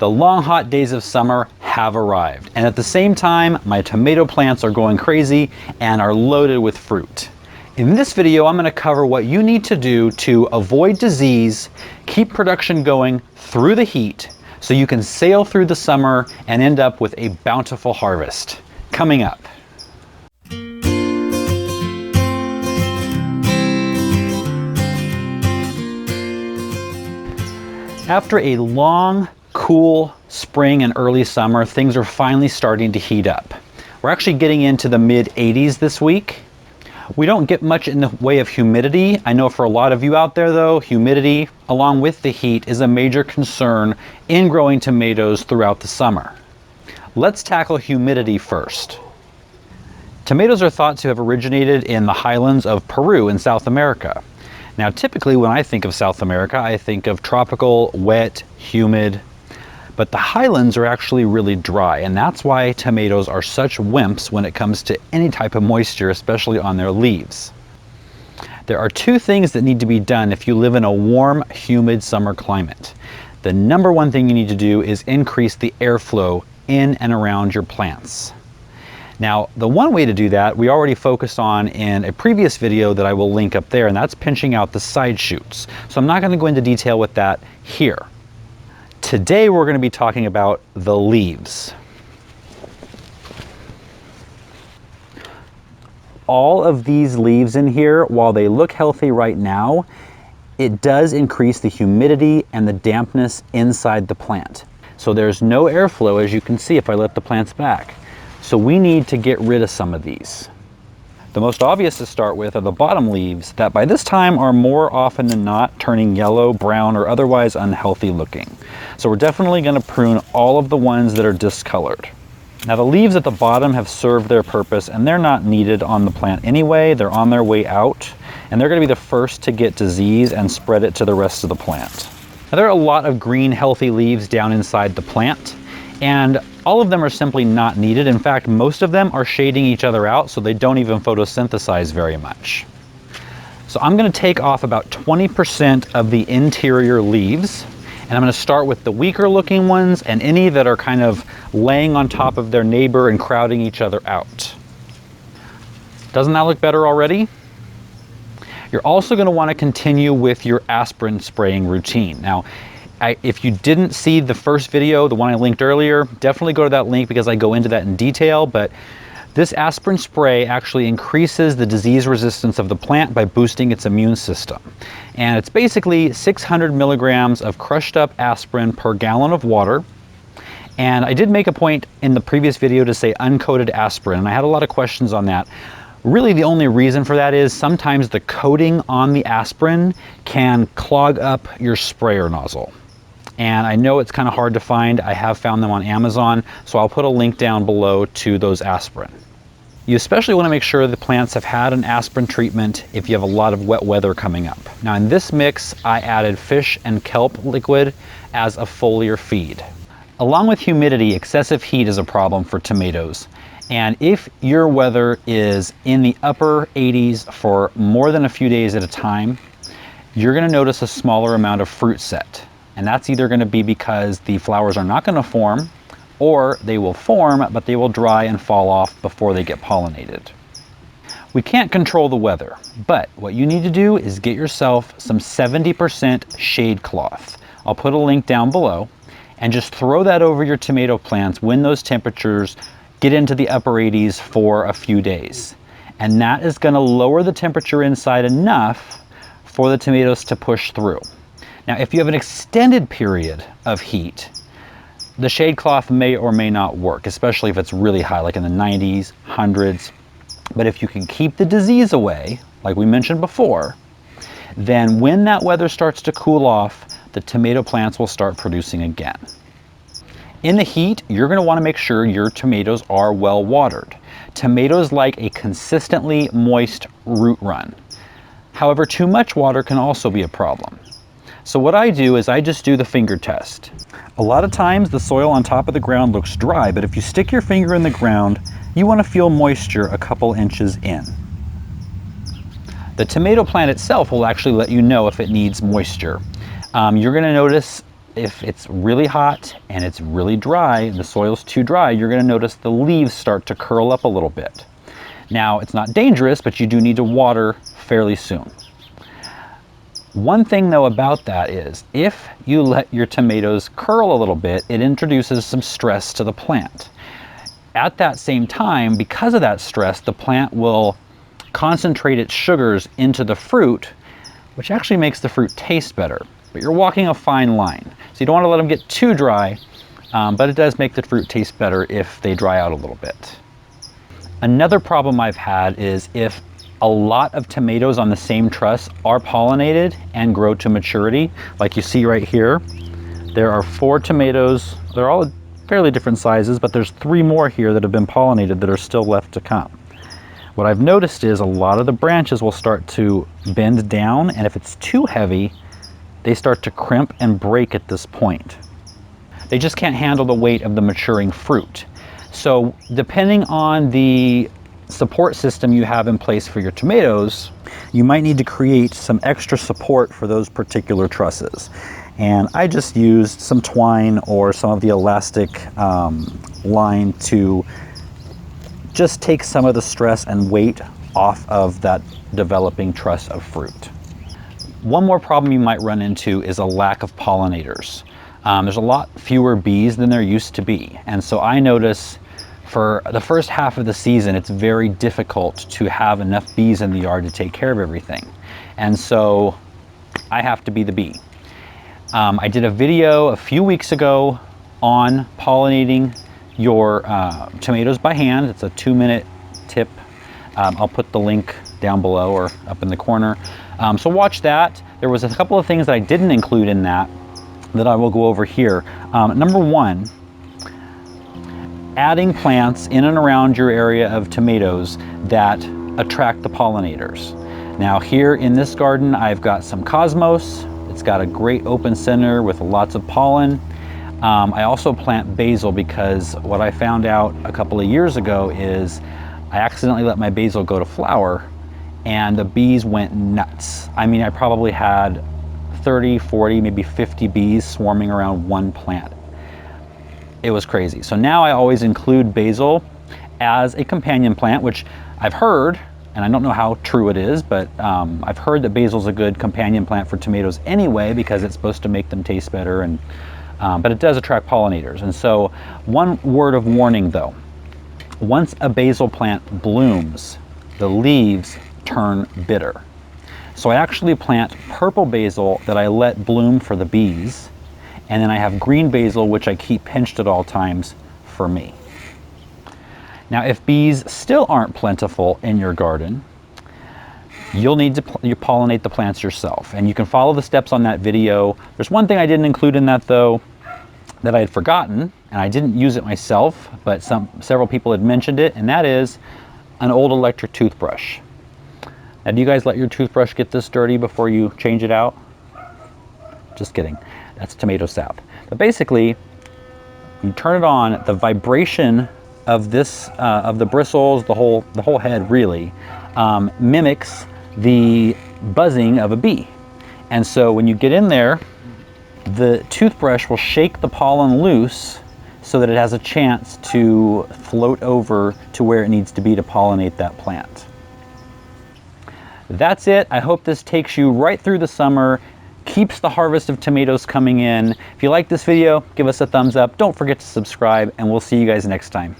The long hot days of summer have arrived, and at the same time, my tomato plants are going crazy and are loaded with fruit. In this video, I'm going to cover what you need to do to avoid disease, keep production going through the heat, so you can sail through the summer and end up with a bountiful harvest. Coming up. After a long, cool spring and early summer, things are finally starting to heat up. We're actually getting into the mid-80s this week. We don't get much in the way of humidity. I know for a lot of you out there though, humidity along with the heat is a major concern in growing tomatoes throughout the summer. Let's tackle humidity first. Tomatoes are thought to have originated in the highlands of Peru in South America. Now typically when I think of South America, I think of tropical, wet, humid, but the highlands are actually really dry, and that's why tomatoes are such wimps when it comes to any type of moisture, especially on their leaves. There are two things that need to be done if you live in a warm, humid summer climate. The number one thing you need to do is increase the airflow in and around your plants. Now, the one way to do that we already focused on in a previous video that I will link up there, and that's pinching out the side shoots. So I'm not going to go into detail with that here. Today we're going to be talking about the leaves. All of these leaves in here, while they look healthy right now, it does increase the humidity and the dampness inside the plant. So there's no airflow, as you can see if I lift the plants back. So we need to get rid of some of these. The most obvious to start with are the bottom leaves that by this time are more often than not turning yellow, brown, or otherwise unhealthy looking. So we're definitely going to prune all of the ones that are discolored. Now the leaves at the bottom have served their purpose and they're not needed on the plant anyway. They're on their way out and they're going to be the first to get disease and spread it to the rest of the plant. Now there are a lot of green healthy leaves down inside the plant, and all of them are simply not needed. In fact, most of them are shading each other out, so they don't even photosynthesize very much. So I'm going to take off about 20% of the interior leaves, and I'm going to start with the weaker looking ones and any that are kind of laying on top of their neighbor and crowding each other out. Doesn't that look better already? You're also going to want to continue with your aspirin spraying routine. Now, if you didn't see the first video, the one I linked earlier, definitely go to that link because I go into that in detail. But this aspirin spray actually increases the disease resistance of the plant by boosting its immune system. And it's basically 600 milligrams of crushed up aspirin per gallon of water. And I did make a point in the previous video to say uncoated aspirin, and I had a lot of questions on that. Really, the only reason for that is sometimes the coating on the aspirin can clog up your sprayer nozzle. And I know it's kind of hard to find. I have found them on Amazon, so I'll put a link down below to those aspirin. You especially want to make sure the plants have had an aspirin treatment if you have a lot of wet weather coming up. Now in this mix, I added fish and kelp liquid as a foliar feed. Along with humidity, excessive heat is a problem for tomatoes. And if your weather is in the upper 80s for more than a few days at a time, you're going to notice a smaller amount of fruit set. And that's either going to be because the flowers are not going to form, or they will form, but they will dry and fall off before they get pollinated. We can't control the weather, but what you need to do is get yourself some 70% shade cloth. I'll put a link down below, and just throw that over your tomato plants when those temperatures get into the upper 80s for a few days. And that is going to lower the temperature inside enough for the tomatoes to push through. Now, if you have an extended period of heat, the shade cloth may or may not work, especially if it's really high, like in the 90s, 100s. But if you can keep the disease away, like we mentioned before, then when that weather starts to cool off, the tomato plants will start producing again. In the heat, you're going to want to make sure your tomatoes are well watered. Tomatoes like a consistently moist root run. However, too much water can also be a problem. So what I do is I just do the finger test. A lot of times the soil on top of the ground looks dry, but if you stick your finger in the ground, you want to feel moisture a couple inches in. The tomato plant itself will actually let you know if it needs moisture. You're going to notice if it's really hot and it's really dry, the soil's too dry, you're going to notice the leaves start to curl up a little bit. Now, it's not dangerous, but you do need to water fairly soon. One thing though about that is, if you let your tomatoes curl a little bit, it introduces some stress to the plant. At that same time, because of that stress, the plant will concentrate its sugars into the fruit, which actually makes the fruit taste better. But you're walking a fine line. So you don't want to let them get too dry, but it does make the fruit taste better if they dry out a little bit. Another problem I've had is if a lot of tomatoes on the same truss are pollinated and grow to maturity, like you see right here. There are 4 tomatoes. They're all fairly different sizes, but there's 3 more here that have been pollinated that are still left to come. What I've noticed is a lot of the branches will start to bend down, and if it's too heavy, they start to crimp and break at this point. They just can't handle the weight of the maturing fruit. So depending on the support system you have in place for your tomatoes, you might need to create some extra support for those particular trusses. And I just used some twine or some of the elastic line to just take some of the stress and weight off of that developing truss of fruit. One more problem you might run into is a lack of pollinators. There's a lot fewer bees than there used to be. And so I notice for the first half of the season, it's very difficult to have enough bees in the yard to take care of everything. And so I have to be the bee. I did a video a few weeks ago on pollinating your tomatoes by hand. It's a 2-minute tip. I'll put the link down below or up in the corner. So watch that. There was a couple of things that I didn't include in that I will go over here. Number 1, adding plants in and around your area of tomatoes that attract the pollinators. Now here in this garden, I've got some cosmos. It's got a great open center with lots of pollen. I also plant basil because what I found out a couple of years ago is I accidentally let my basil go to flower and the bees went nuts. I mean, I probably had 30, 40, maybe 50 bees swarming around one plant. It was crazy. So now I always include basil as a companion plant, which I've heard, and I don't know how true it is, but I've heard that basil's a good companion plant for tomatoes anyway because it's supposed to make them taste better, and but it does attract pollinators. And so one word of warning though, once a basil plant blooms, the leaves turn bitter. So I actually plant purple basil that I let bloom for the bees, and then I have green basil which I keep pinched at all times for me. Now if bees still aren't plentiful in your garden, you'll need to pollinate the plants yourself, and you can follow the steps on that video. There's one thing I didn't include in that though that I had forgotten, and I didn't use it myself, but several people had mentioned it, and that is an old electric toothbrush. Now, do you guys let your toothbrush get this dirty before you change it out? Just kidding. That's tomato sap. But basically, you turn it on, the vibration of this, of the bristles, the whole head really, mimics the buzzing of a bee. And so when you get in there, the toothbrush will shake the pollen loose so that it has a chance to float over to where it needs to be to pollinate that plant. That's it. I hope this takes you right through the summer, keeps the harvest of tomatoes coming in. If you like this video, give us a thumbs up. Don't forget to subscribe, and we'll see you guys next time.